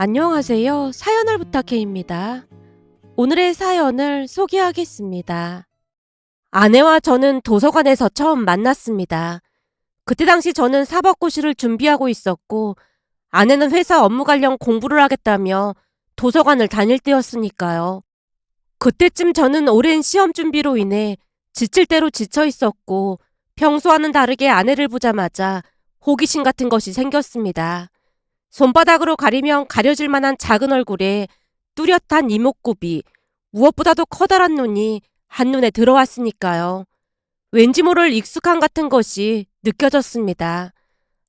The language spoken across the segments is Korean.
안녕하세요. 사연을 부탁해입니다. 오늘의 사연을 소개하겠습니다. 아내와 저는 도서관에서 처음 만났습니다. 그때 당시 저는 사법고시를 준비하고 있었고 아내는 회사 업무 관련 공부를 하겠다며 도서관을 다닐 때였으니까요. 그때쯤 저는 오랜 시험 준비로 인해 지칠 대로 지쳐 있었고 평소와는 다르게 아내를 보자마자 호기심 같은 것이 생겼습니다. 손바닥으로 가리면 가려질 만한 작은 얼굴에 뚜렷한 이목구비, 무엇보다도 커다란 눈이 한눈에 들어왔으니까요. 왠지 모를 익숙함 같은 것이 느껴졌습니다.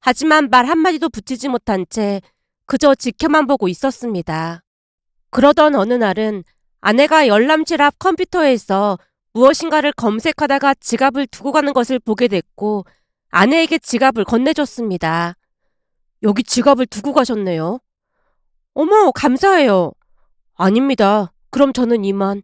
하지만 말 한마디도 붙이지 못한 채 그저 지켜만 보고 있었습니다. 그러던 어느 날은 아내가 열람실 앞 컴퓨터에서 무엇인가를 검색하다가 지갑을 두고 가는 것을 보게 됐고 아내에게 지갑을 건네줬습니다. 여기 지갑을 두고 가셨네요. 어머, 감사해요. 아닙니다. 그럼 저는 이만.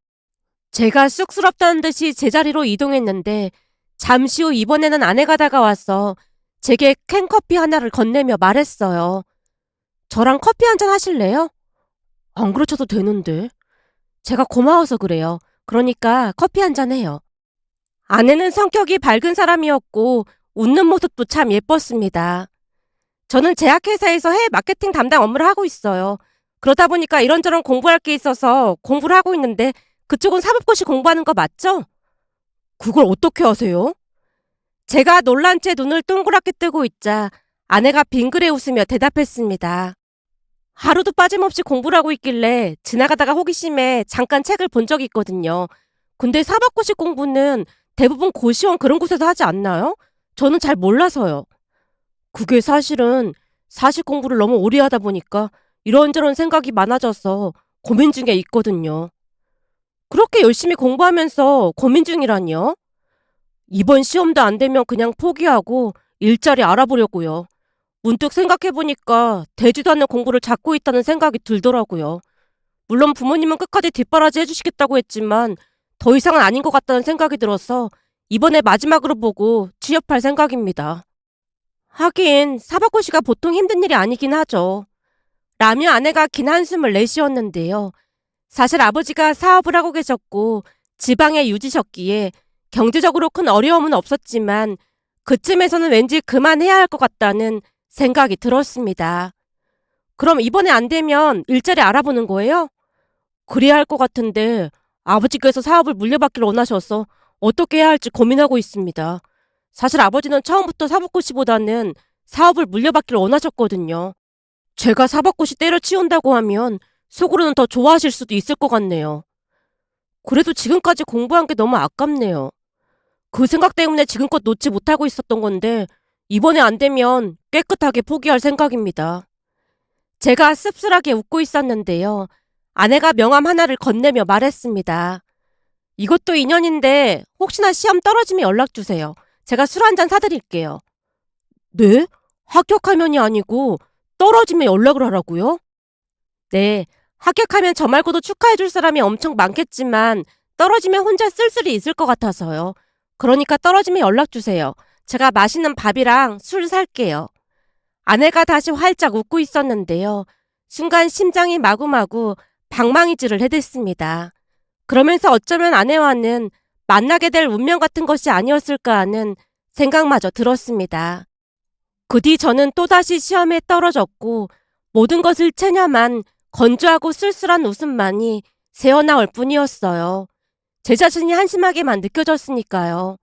제가 쑥스럽다는 듯이 제자리로 이동했는데 잠시 후 이번에는 아내가 다가와서 제게 캔커피 하나를 건네며 말했어요. 저랑 커피 한잔 하실래요? 안 그러셔도 되는데. 제가 고마워서 그래요. 그러니까 커피 한잔 해요. 아내는 성격이 밝은 사람이었고 웃는 모습도 참 예뻤습니다. 저는 제약회사에서 해외 마케팅 담당 업무를 하고 있어요. 그러다 보니까 이런저런 공부할 게 있어서 공부를 하고 있는데 그쪽은 사법고시 공부하는 거 맞죠? 그걸 어떻게 아세요? 제가 놀란 채 눈을 동그랗게 뜨고 있자 아내가 빙그레 웃으며 대답했습니다. 하루도 빠짐없이 공부를 하고 있길래 지나가다가 호기심에 잠깐 책을 본 적이 있거든요. 근데 사법고시 공부는 대부분 고시원 그런 곳에서 하지 않나요? 저는 잘 몰라서요. 그게 사실은 사실 공부를 너무 오래 하다 보니까 이런저런 생각이 많아져서 고민 중에 있거든요. 그렇게 열심히 공부하면서 고민 중이라니요? 이번 시험도 안 되면 그냥 포기하고 일자리 알아보려고요. 문득 생각해보니까 되지도 않는 공부를 찾고 있다는 생각이 들더라고요. 물론 부모님은 끝까지 뒷바라지 해주시겠다고 했지만 더 이상은 아닌 것 같다는 생각이 들어서 이번에 마지막으로 보고 취업할 생각입니다. 하긴 사법고시가 보통 힘든 일이 아니긴 하죠. 라며 아내가 긴 한숨을 내쉬었는데요. 사실 아버지가 사업을 하고 계셨고 지방에 유지셨기에 경제적으로 큰 어려움은 없었지만 그쯤에서는 왠지 그만해야 할 것 같다는 생각이 들었습니다. 그럼 이번에 안 되면 일자리 알아보는 거예요? 그래야 할 것 같은데 아버지께서 사업을 물려받기를 원하셔서 어떻게 해야 할지 고민하고 있습니다. 사실 아버지는 처음부터 사법고시보다는 사업을 물려받기를 원하셨거든요. 제가 사법고시 때려치운다고 하면 속으로는 더 좋아하실 수도 있을 것 같네요. 그래도 지금까지 공부한 게 너무 아깝네요. 그 생각 때문에 지금껏 놓지 못하고 있었던 건데 이번에 안 되면 깨끗하게 포기할 생각입니다. 제가 씁쓸하게 웃고 있었는데요. 아내가 명함 하나를 건네며 말했습니다. 이것도 인연인데 혹시나 시험 떨어지면 연락 주세요. 제가 술 한 잔 사드릴게요. 네? 합격하면이 아니고 떨어지면 연락을 하라고요? 네, 합격하면 저 말고도 축하해줄 사람이 엄청 많겠지만 떨어지면 혼자 쓸쓸히 있을 것 같아서요. 그러니까 떨어지면 연락 주세요. 제가 맛있는 밥이랑 술 살게요. 아내가 다시 활짝 웃고 있었는데요. 순간 심장이 마구마구 방망이질을 해댔습니다. 그러면서 어쩌면 아내와는 만나게 될 운명 같은 것이 아니었을까 하는 생각마저 들었습니다. 그 뒤 저는 또다시 시험에 떨어졌고 모든 것을 체념한 건조하고 쓸쓸한 웃음만이 새어나올 뿐이었어요. 제 자신이 한심하게만 느껴졌으니까요.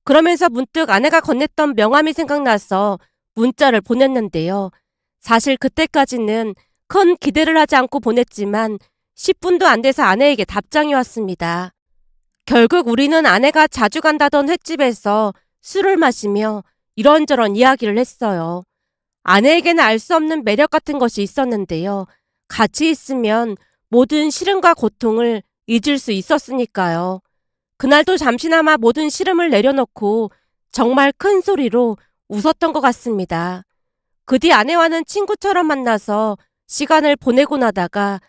그러면서 문득 아내가 건넸던 명함이 생각나서 문자를 보냈는데요. 사실 그때까지는 큰 기대를 하지 않고 보냈지만 10분도 안 돼서 아내에게 답장이 왔습니다. 결국 우리는 아내가 자주 간다던 횟집에서 술을 마시며 이런저런 이야기를 했어요. 아내에게는 알 수 없는 매력 같은 것이 있었는데요. 같이 있으면 모든 시름과 고통을 잊을 수 있었으니까요. 그날도 잠시나마 모든 시름을 내려놓고 정말 큰 소리로 웃었던 것 같습니다. 그 뒤 아내와는 친구처럼 만나서 시간을 보내고 나다가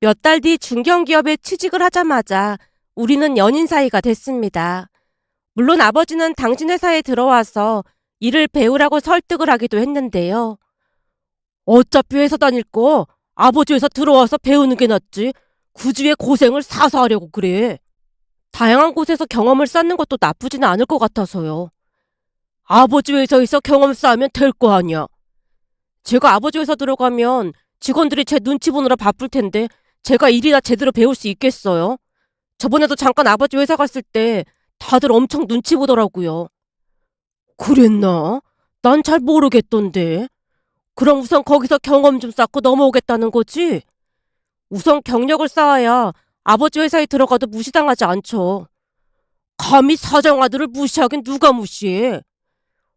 몇 달 뒤 중견기업에 취직을 하자마자 우리는 연인 사이가 됐습니다. 물론 아버지는 당신 회사에 들어와서 일을 배우라고 설득을 하기도 했는데요. 어차피 회사 다닐 거 아버지 회사 들어와서 배우는 게 낫지. 굳이 왜 고생을 사서 하려고 그래. 다양한 곳에서 경험을 쌓는 것도 나쁘지는 않을 것 같아서요. 아버지 회사에서 경험 쌓으면 될 거 아니야. 제가 아버지 회사 들어가면 직원들이 제 눈치 보느라 바쁠 텐데 제가 일이나 제대로 배울 수 있겠어요? 저번에도 잠깐 아버지 회사 갔을 때 다들 엄청 눈치 보더라고요. 그랬나? 난 잘 모르겠던데. 그럼 우선 거기서 경험 좀 쌓고 넘어오겠다는 거지? 우선 경력을 쌓아야 아버지 회사에 들어가도 무시당하지 않죠. 감히 사장 아들을 무시하긴 누가 무시해?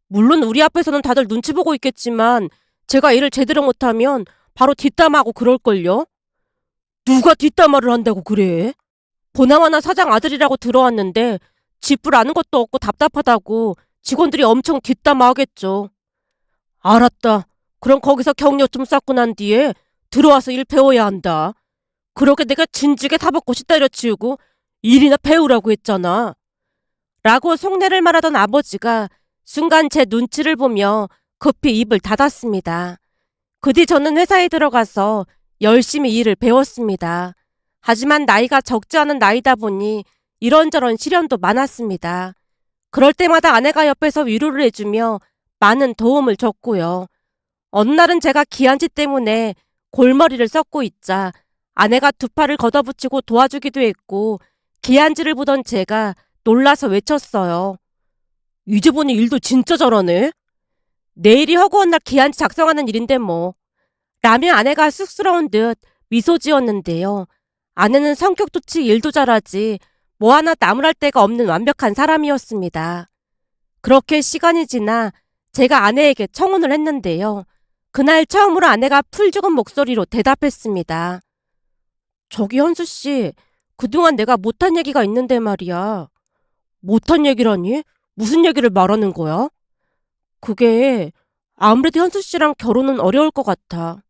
물론 우리 앞에서는 다들 눈치 보고 있겠지만 제가 일을 제대로 못하면 바로 뒷담화하고 그럴걸요? 누가 뒷담화를 한다고 그래? 보나마나 사장 아들이라고 들어왔는데 쥐뿔 아는 것도 없고 답답하다고 직원들이 엄청 뒷담화하겠죠. 알았다. 그럼 거기서 경력 좀 쌓고 난 뒤에 들어와서 일 배워야 한다. 그렇게 내가 진즉에 다벚꽃이 때려치우고 일이나 배우라고 했잖아. 라고 속내를 말하던 아버지가 순간 제 눈치를 보며 급히 입을 닫았습니다. 그 뒤 저는 회사에 들어가서 열심히 일을 배웠습니다. 하지만 나이가 적지 않은 나이다 보니 이런저런 시련도 많았습니다. 그럴 때마다 아내가 옆에서 위로를 해주며 많은 도움을 줬고요. 어느 날은 제가 기한지 때문에 골머리를 썩고 있자 아내가 두 팔을 걷어붙이고 도와주기도 했고 기한지를 보던 제가 놀라서 외쳤어요. 이제 보니 일도 진짜 잘하네. 내일이 허구한 날 기한지 작성하는 일인데 뭐. 라며 아내가 쑥스러운 듯 미소 지었는데요. 아내는 성격 좋지 일도 잘하지 뭐 하나 나무랄 데가 없는 완벽한 사람이었습니다. 그렇게 시간이 지나 제가 아내에게 청혼을 했는데요. 그날 처음으로 아내가 풀 죽은 목소리로 대답했습니다. 저기 현수 씨, 그동안 내가 못한 얘기가 있는데 말이야. 못한 얘기라니? 무슨 얘기를 말하는 거야? 그게 아무래도 현수 씨랑 결혼은 어려울 것 같아.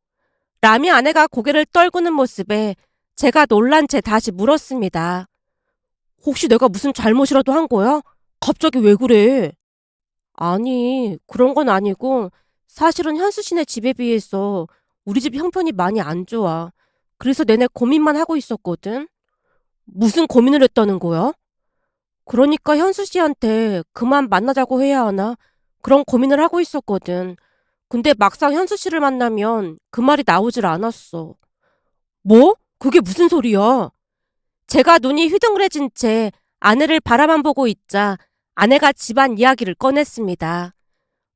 라며 아내가 고개를 떨구는 모습에 제가 놀란 채 다시 물었습니다. 혹시 내가 무슨 잘못이라도 한 거야? 갑자기 왜 그래? 아니, 그런 건 아니고 사실은 현수 씨네 집에 비해서 우리 집 형편이 많이 안 좋아. 그래서 내내 고민만 하고 있었거든. 무슨 고민을 했다는 거야? 그러니까 현수 씨한테 그만 만나자고 해야 하나? 그런 고민을 하고 있었거든. 근데 막상 현수 씨를 만나면 그 말이 나오질 않았어. 뭐? 그게 무슨 소리야? 제가 눈이 휘둥그레진 채 아내를 바라만 보고 있자 아내가 집안 이야기를 꺼냈습니다.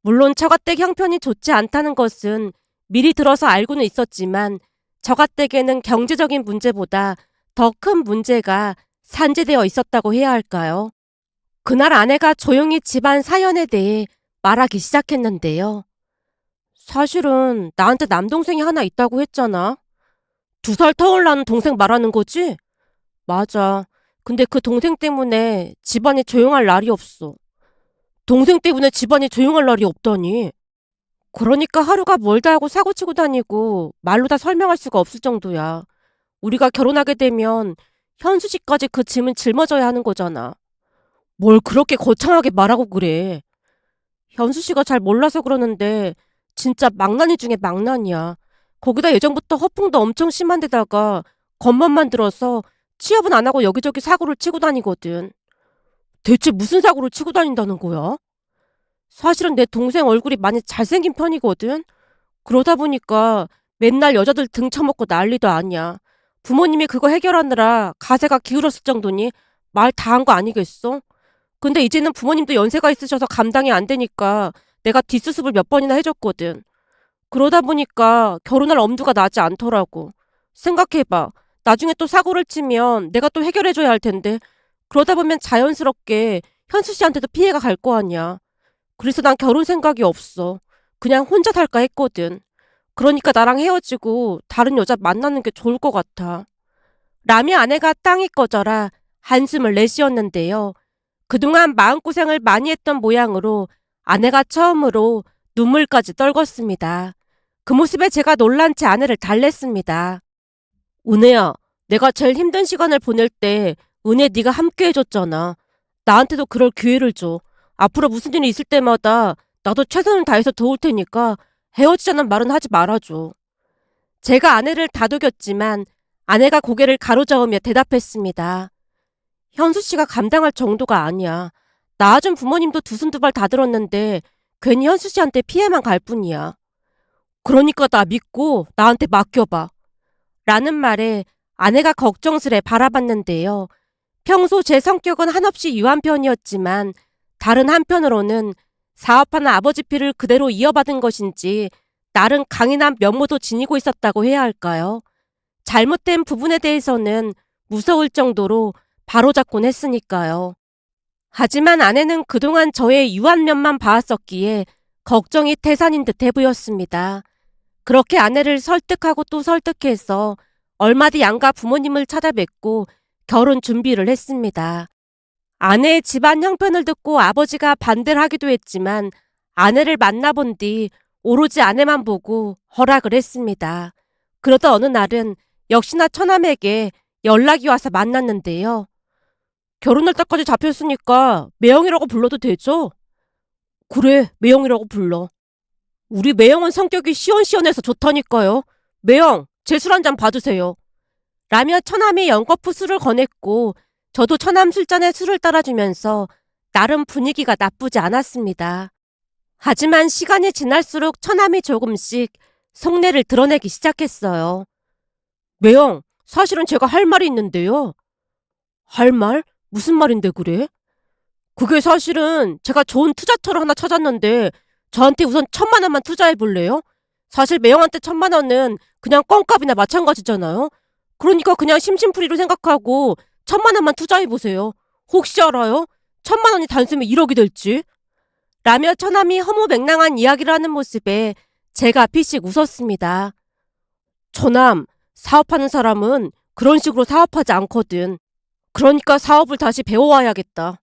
물론 처가댁 형편이 좋지 않다는 것은 미리 들어서 알고는 있었지만 처가댁에는 경제적인 문제보다 더 큰 문제가 산재되어 있었다고 해야 할까요? 그날 아내가 조용히 집안 사연에 대해 말하기 시작했는데요. 사실은 나한테 남동생이 하나 있다고 했잖아. 2살 터울 나는 동생 말하는 거지? 맞아. 근데 그 동생 때문에 집안이 조용할 날이 없어. 동생 때문에 집안이 조용할 날이 없다니. 그러니까 하루가 멀다 하고 사고치고 다니고 말로 다 설명할 수가 없을 정도야. 우리가 결혼하게 되면 현수 씨까지 그 짐은 짊어져야 하는 거잖아. 뭘 그렇게 거창하게 말하고 그래. 현수 씨가 잘 몰라서 그러는데 진짜 망나니 중에 망나니야. 거기다 예전부터 허풍도 엄청 심한 데다가 겉멋만 들어서 취업은 안 하고 여기저기 사고를 치고 다니거든. 대체 무슨 사고를 치고 다닌다는 거야? 사실은 내 동생 얼굴이 많이 잘생긴 편이거든. 그러다 보니까 맨날 여자들 등쳐먹고 난리도 아니야. 부모님이 그거 해결하느라 가세가 기울었을 정도니 말 다 한 거 아니겠어? 근데 이제는 부모님도 연세가 있으셔서 감당이 안 되니까 내가 뒷수습을 몇 번이나 해줬거든. 그러다 보니까 결혼할 엄두가 나지 않더라고. 생각해봐. 나중에 또 사고를 치면 내가 또 해결해줘야 할 텐데 그러다 보면 자연스럽게 현수 씨한테도 피해가 갈 거 아니야. 그래서 난 결혼 생각이 없어. 그냥 혼자 살까 했거든. 그러니까 나랑 헤어지고 다른 여자 만나는 게 좋을 것 같아. 라며 아내가 땅이 꺼져라 한숨을 내쉬었는데요. 그동안 마음고생을 많이 했던 모양으로 아내가 처음으로 눈물까지 떨궜습니다. 그 모습에 제가 놀란 채 아내를 달랬습니다. 은혜야, 내가 제일 힘든 시간을 보낼 때 은혜 네가 함께 해줬잖아. 나한테도 그럴 기회를 줘. 앞으로 무슨 일이 있을 때마다 나도 최선을 다해서 도울 테니까 헤어지자는 말은 하지 말아줘. 제가 아내를 다독였지만 아내가 고개를 가로저으며 대답했습니다. 현수 씨가 감당할 정도가 아니야. 낳아준 부모님도 두 손 두 발 다 들었는데 괜히 현수 씨한테 피해만 갈 뿐이야. 그러니까 나 믿고 나한테 맡겨봐. 라는 말에 아내가 걱정스레 바라봤는데요. 평소 제 성격은 한없이 유한 편이었지만 다른 한편으로는 사업하는 아버지 피를 그대로 이어받은 것인지 나름 강인한 면모도 지니고 있었다고 해야 할까요? 잘못된 부분에 대해서는 무서울 정도로 바로잡곤 했으니까요. 하지만 아내는 그동안 저의 유한 면만 봐왔었기에 걱정이 태산인 듯해 보였습니다. 그렇게 아내를 설득하고 또 설득해서 얼마 뒤 양가 부모님을 찾아뵙고 결혼 준비를 했습니다. 아내의 집안 형편을 듣고 아버지가 반대를 하기도 했지만 아내를 만나본 뒤 오로지 아내만 보고 허락을 했습니다. 그러다 어느 날은 역시나 처남에게 연락이 와서 만났는데요. 결혼할 때까지 잡혔으니까 매형이라고 불러도 되죠? 그래, 매형이라고 불러. 우리 매형은 성격이 시원시원해서 좋다니까요. 매형, 제 술 한 잔 봐주세요. 라며 처남이 연거푸 술을 권했고 저도 처남 술잔에 술을 따라주면서 나름 분위기가 나쁘지 않았습니다. 하지만 시간이 지날수록 처남이 조금씩 속내를 드러내기 시작했어요. 매형, 사실은 제가 할 말이 있는데요. 할 말? 무슨 말인데 그래? 그게 사실은 제가 좋은 투자처를 하나 찾았는데 저한테 우선 1,000만 원만 투자해 볼래요? 사실 매형한테 1,000만 원은 그냥 껌값이나 마찬가지잖아요. 그러니까 그냥 심심풀이로 생각하고 1,000만 원만 투자해 보세요. 혹시 알아요? 1,000만 원이 단숨에 1억이 될지. 라며 처남이 허무맹랑한 이야기를 하는 모습에 제가 피식 웃었습니다. 처남, 사업하는 사람은 그런 식으로 사업하지 않거든. 그러니까 사업을 다시 배워와야겠다.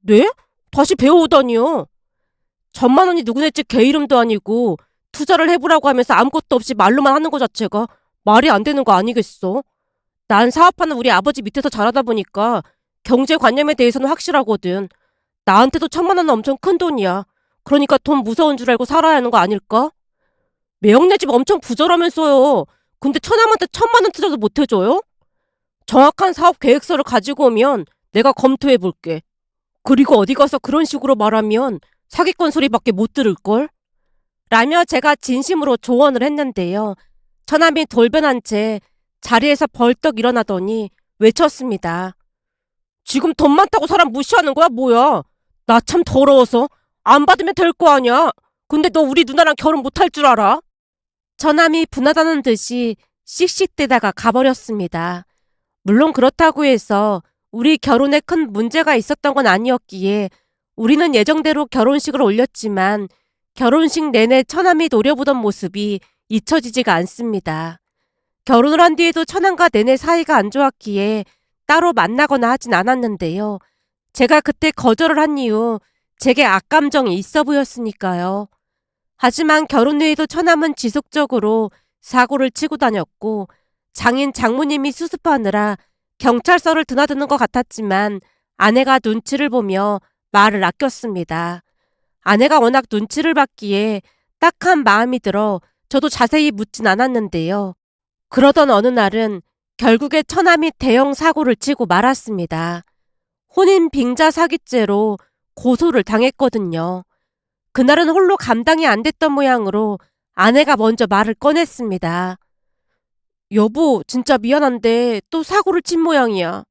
네? 다시 배워오다니요? 1,000만 원이 누구네 집 개 이름도 아니고 투자를 해보라고 하면서 아무것도 없이 말로만 하는 거 자체가 말이 안 되는 거 아니겠어? 난 사업하는 우리 아버지 밑에서 자라다 보니까 경제관념에 대해서는 확실하거든. 나한테도 1,000만 원은 엄청 큰 돈이야. 그러니까 돈 무서운 줄 알고 살아야 하는 거 아닐까? 매형네 집 엄청 부자라면서요. 근데 처남한테 1,000만 원 투자도 못 해줘요? 정확한 사업 계획서를 가지고 오면 내가 검토해 볼게. 그리고 어디 가서 그런 식으로 말하면 사기꾼 소리밖에 못 들을걸? 라며 제가 진심으로 조언을 했는데요. 처남이 돌변한 채 자리에서 벌떡 일어나더니 외쳤습니다. 지금 돈 많다고 사람 무시하는 거야 뭐야? 나 참 더러워서 안 받으면 될 거 아니야. 근데 너 우리 누나랑 결혼 못할 줄 알아? 처남이 분하다는 듯이 씩씩대다가 가버렸습니다. 물론 그렇다고 해서 우리 결혼에 큰 문제가 있었던 건 아니었기에 우리는 예정대로 결혼식을 올렸지만 결혼식 내내 처남이 노려보던 모습이 잊혀지지가 않습니다. 결혼을 한 뒤에도 처남과 내내 사이가 안 좋았기에 따로 만나거나 하진 않았는데요. 제가 그때 거절을 한 이유 제게 악감정이 있어 보였으니까요. 하지만 결혼 후에도 처남은 지속적으로 사고를 치고 다녔고 장인 장모님이 수습하느라 경찰서를 드나드는 것 같았지만 아내가 눈치를 보며 말을 아꼈습니다. 아내가 워낙 눈치를 봤기에 딱한 마음이 들어 저도 자세히 묻진 않았는데요. 그러던 어느 날은 결국에 처남이 대형 사고를 치고 말았습니다. 혼인 빙자 사기죄로 고소를 당했거든요. 그날은 홀로 감당이 안 됐던 모양으로 아내가 먼저 말을 꺼냈습니다. 여보, 진짜 미안한데 또 사고를 친 모양이야.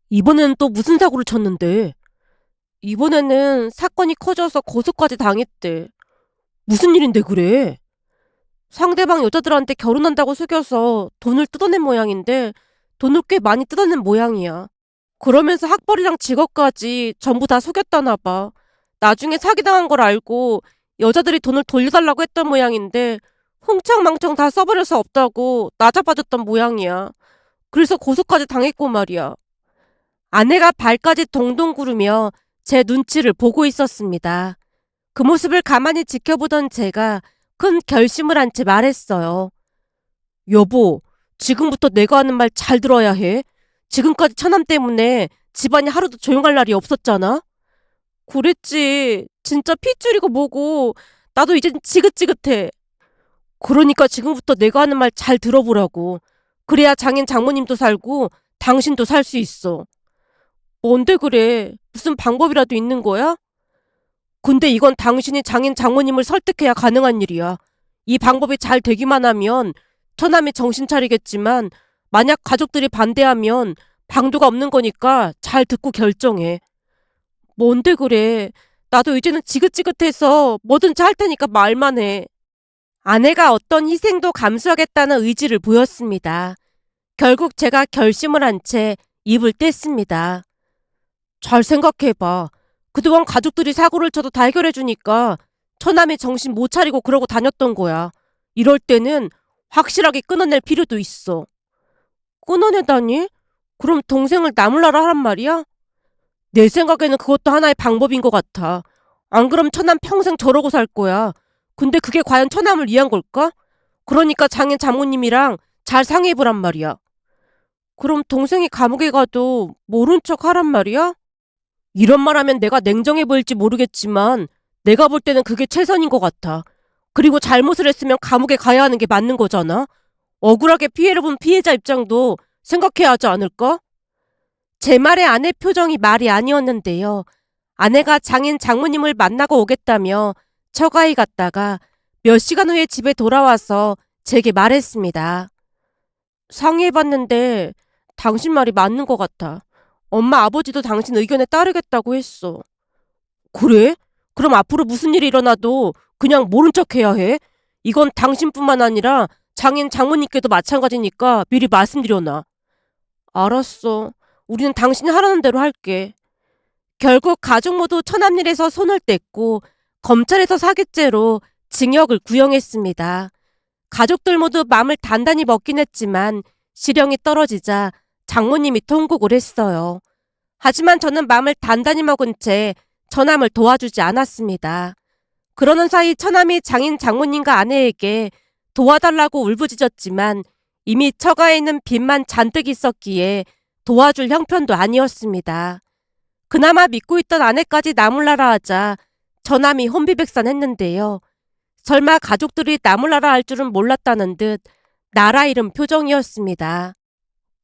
이번에는 또 무슨 사고를 쳤는데? 이번에는 사건이 커져서 고소까지 당했대. 무슨 일인데 그래? 상대방 여자들한테 결혼한다고 속여서 돈을 뜯어낸 모양인데 돈을 꽤 많이 뜯어낸 모양이야. 그러면서 학벌이랑 직업까지 전부 다 속였다나 봐. 나중에 사기당한 걸 알고 여자들이 돈을 돌려달라고 했던 모양인데 흥청망청 다 써버려서 없다고 나자빠졌던 모양이야. 그래서 고소까지 당했고 말이야. 아내가 발까지 동동 구르며 제 눈치를 보고 있었습니다. 그 모습을 가만히 지켜보던 제가 큰 결심을 한 채 말했어요. 여보, 지금부터 내가 하는 말 잘 들어야 해. 지금까지 처남 때문에 집안이 하루도 조용할 날이 없었잖아. 그랬지. 진짜 핏줄이고 뭐고. 나도 이젠 지긋지긋해. 그러니까 지금부터 내가 하는 말 잘 들어보라고. 그래야 장인 장모님도 살고 당신도 살 수 있어. 뭔데 그래? 무슨 방법이라도 있는 거야? 근데 이건 당신이 장인 장모님을 설득해야 가능한 일이야. 이 방법이 잘 되기만 하면 처남이 정신 차리겠지만 만약 가족들이 반대하면 방도가 없는 거니까 잘 듣고 결정해. 뭔데 그래? 나도 이제는 지긋지긋해서 뭐든지 할 테니까 말만 해. 아내가 어떤 희생도 감수하겠다는 의지를 보였습니다. 결국 제가 결심을 한 채 입을 뗐습니다. 잘 생각해봐. 그동안 가족들이 사고를 쳐도 다 해결해주니까 처남이 정신 못 차리고 그러고 다녔던 거야. 이럴 때는 확실하게 끊어낼 필요도 있어. 끊어내다니? 그럼 동생을 나몰라라 하란 말이야? 내 생각에는 그것도 하나의 방법인 것 같아. 안 그럼 처남 평생 저러고 살 거야. 근데 그게 과연 처남을 위한 걸까? 그러니까 장인 장모님이랑 잘 상의해보란 말이야. 그럼 동생이 감옥에 가도 모른 척 하란 말이야? 이런 말 하면 내가 냉정해 보일지 모르겠지만 내가 볼 때는 그게 최선인 것 같아. 그리고 잘못을 했으면 감옥에 가야 하는 게 맞는 거잖아. 억울하게 피해를 본 피해자 입장도 생각해야 하지 않을까? 제 말에 아내 표정이 말이 아니었는데요. 아내가 장인 장모님을 만나고 오겠다며 처가에 갔다가 몇 시간 후에 집에 돌아와서 제게 말했습니다. 상의해봤는데 당신 말이 맞는 것 같아. 엄마 아버지도 당신 의견에 따르겠다고 했어. 그래? 그럼 앞으로 무슨 일이 일어나도 그냥 모른 척 해야 해? 이건 당신뿐만 아니라 장인 장모님께도 마찬가지니까 미리 말씀드려놔. 알았어. 우리는 당신이 하라는 대로 할게. 결국 가족 모두 처남일에서 손을 뗐고 검찰에서 사기죄로 징역을 구형했습니다. 가족들 모두 마음을 단단히 먹긴 했지만 실형이 떨어지자 장모님이 통곡을 했어요. 하지만 저는 마음을 단단히 먹은 채 처남을 도와주지 않았습니다. 그러는 사이 처남이 장인 장모님과 아내에게 도와달라고 울부짖었지만 이미 처가에 있는 빚만 잔뜩 있었기에 도와줄 형편도 아니었습니다. 그나마 믿고 있던 아내까지 나몰라라 하자 처남이 혼비백산했는데요. 설마 가족들이 나몰라라 할 줄은 몰랐다는 듯 나라 잃은 표정이었습니다.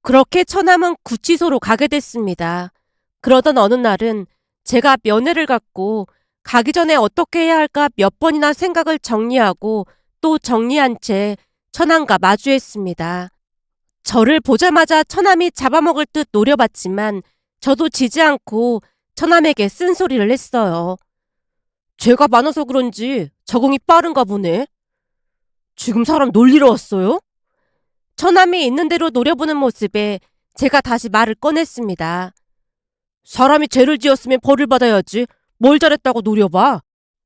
그렇게 처남은 구치소로 가게 됐습니다. 그러던 어느 날은 제가 면회를 갔고 가기 전에 어떻게 해야 할까 몇 번이나 생각을 정리하고 또 정리한 채 처남과 마주했습니다. 저를 보자마자 처남이 잡아먹을 듯 노려봤지만 저도 지지 않고 처남에게 쓴소리를 했어요. 죄가 많아서 그런지 적응이 빠른가 보네. 지금 사람 놀리러 왔어요? 처남이 있는 대로 노려보는 모습에 제가 다시 말을 꺼냈습니다. 사람이 죄를 지었으면 벌을 받아야지. 뭘 잘했다고 노려봐.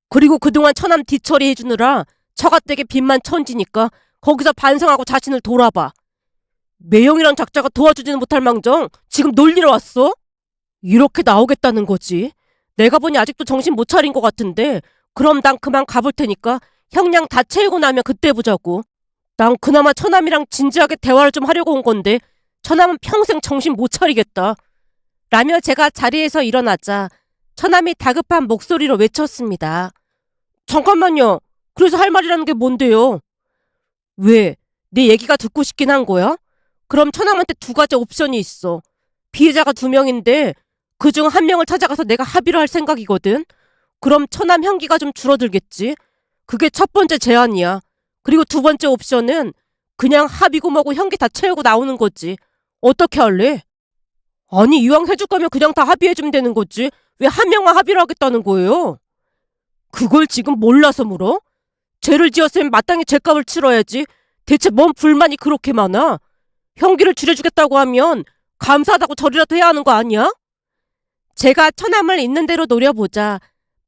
그리고 그동안 처남 뒤처리 해주느라 처가댁에 빚만 천지니까 거기서 반성하고 자신을 돌아봐. 매형이란 작자가 도와주지는 못할 망정 지금 놀리러 왔어? 이렇게 나오겠다는 거지. 내가 보니 아직도 정신 못 차린 것 같은데 그럼 난 그만 가볼 테니까 형량 다 채우고 나면 그때 보자고. 난 그나마 처남이랑 진지하게 대화를 좀 하려고 온 건데 처남은 평생 정신 못 차리겠다. 라며 제가 자리에서 일어나자 처남이 다급한 목소리로 외쳤습니다. 잠깐만요. 그래서 할 말이라는 게 뭔데요? 왜? 내 얘기가 듣고 싶긴 한 거야? 그럼 처남한테 두 가지 옵션이 있어. 피해자가 두 명인데 그중 한 명을 찾아가서 내가 합의를 할 생각이거든. 그럼 처남 형기가 좀 줄어들겠지. 그게 첫 번째 제안이야. 그리고 두 번째 옵션은 그냥 합의고 뭐고 형기 다 채우고 나오는 거지. 어떻게 할래? 아니 이왕 해줄 거면 그냥 다 합의해주면 되는 거지. 왜 한 명만 합의를 하겠다는 거예요? 그걸 지금 몰라서 물어? 죄를 지었으면 마땅히 죄값을 치러야지. 대체 뭔 불만이 그렇게 많아? 형기를 줄여주겠다고 하면 감사하다고 절이라도 해야 하는 거 아니야? 제가 처남을 있는 대로 노려보자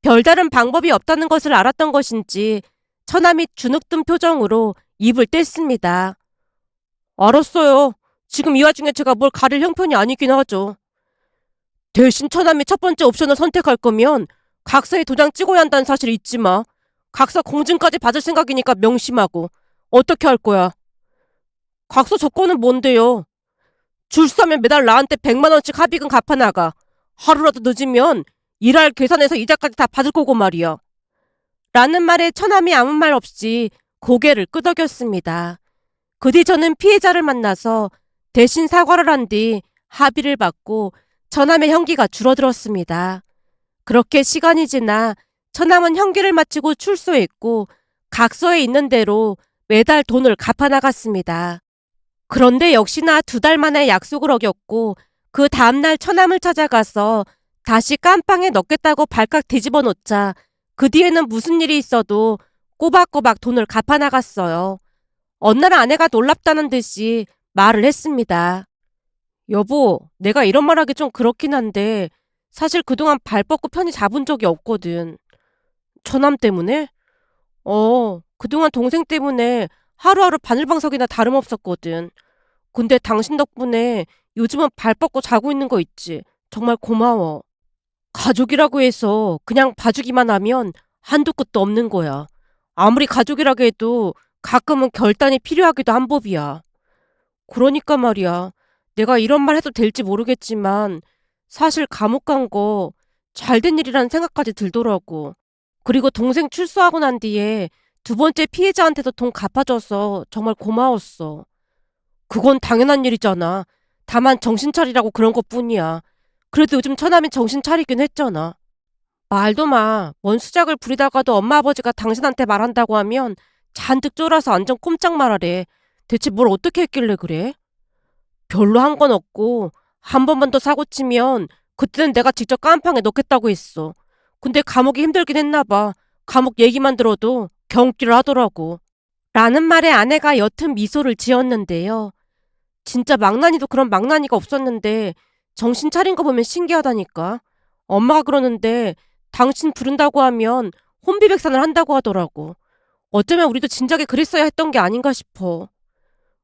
별다른 방법이 없다는 것을 알았던 것인지 처남이 주눅든 표정으로 입을 뗐습니다. 알았어요. 지금 이 와중에 제가 뭘 가릴 형편이 아니긴 하죠. 대신 처남이 첫 번째 옵션을 선택할 거면 각서에 도장 찍어야 한다는 사실 잊지 마. 각서 공증까지 받을 생각이니까 명심하고. 어떻게 할 거야? 각서 조건은 뭔데요? 줄 서면 매달 나한테 100만 원씩 합의금 갚아나가. 하루라도 늦으면 일할 계산해서 이자까지 다 받을 거고 말이야. 라는 말에 처남이 아무 말 없이 고개를 끄덕였습니다. 그 뒤 저는 피해자를 만나서 대신 사과를 한 뒤 합의를 받고 처남의 형기가 줄어들었습니다. 그렇게 시간이 지나 처남은 형기를 마치고 출소했고 각서에 있는 대로 매달 돈을 갚아 나갔습니다. 그런데 역시나 2달 만에 약속을 어겼고 그 다음날 처남을 찾아가서 다시 깜빵에 넣겠다고 발칵 뒤집어 놓자 그 뒤에는 무슨 일이 있어도 꼬박꼬박 돈을 갚아 나갔어요. 어느 날 아내가 놀랍다는 듯이 말을 했습니다. 여보, 내가 이런 말하기 좀 그렇긴 한데 사실 그동안 발 뻗고 편히 잡은 적이 없거든. 처남 때문에? 그동안 동생 때문에 하루하루 바늘방석이나 다름없었거든. 근데 당신 덕분에 요즘은 발 뻗고 자고 있는 거 있지. 정말 고마워. 가족이라고 해서 그냥 봐주기만 하면 한도 끝도 없는 거야. 아무리 가족이라고 해도 가끔은 결단이 필요하기도 한 법이야. 그러니까 말이야. 내가 이런 말 해도 될지 모르겠지만 사실 감옥 간 거 잘된 일이라는 생각까지 들더라고. 그리고 동생 출소하고 난 뒤에 2번째 피해자한테도 돈 갚아줘서 정말 고마웠어. 그건 당연한 일이잖아. 다만 정신 차리라고 그런 것뿐이야. 그래도 요즘 처남이 정신 차리긴 했잖아. 말도 마. 뭔 수작을 부리다가도 엄마 아버지가 당신한테 말한다고 하면 잔뜩 쫄아서 완전 꼼짝 말하래. 대체 뭘 어떻게 했길래 그래? 별로 한 건 없고 한 번만 더 사고 치면 그때는 내가 직접 깜빵에 넣겠다고 했어. 근데 감옥이 힘들긴 했나 봐. 감옥 얘기만 들어도 경기를 하더라고. 라는 말에 아내가 옅은 미소를 지었는데요. 진짜 망나니도 그런 망나니가 없었는데 정신 차린 거 보면 신기하다니까. 엄마가 그러는데 당신 부른다고 하면 혼비백산을 한다고 하더라고. 어쩌면 우리도 진작에 그랬어야 했던 게 아닌가 싶어.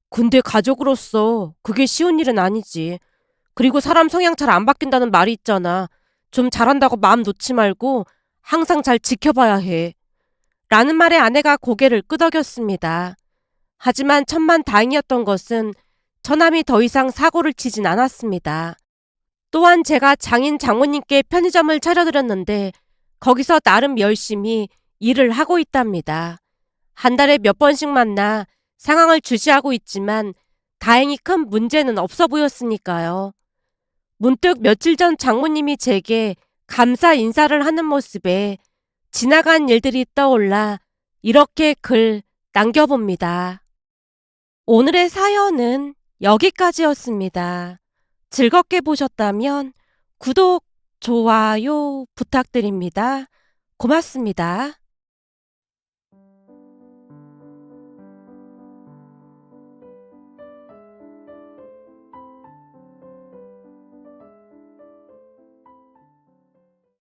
근데 가족으로서 그게 쉬운 일은 아니지. 그리고 사람 성향 잘 안 바뀐다는 말이 있잖아. 좀 잘한다고 마음 놓지 말고 항상 잘 지켜봐야 해. 라는 말에 아내가 고개를 끄덕였습니다. 하지만 천만다행이었던 것은 처남이 더 이상 사고를 치진 않았습니다. 또한 제가 장인 장모님께 편의점을 차려드렸는데 거기서 나름 열심히 일을 하고 있답니다. 한 달에 몇 번씩 만나 상황을 주시하고 있지만 다행히 큰 문제는 없어 보였으니까요. 문득 며칠 전 장모님이 제게 감사 인사를 하는 모습에 지나간 일들이 떠올라 이렇게 글 남겨봅니다. 오늘의 사연은 여기까지였습니다. 즐겁게 보셨다면 구독, 좋아요 부탁드립니다. 고맙습니다.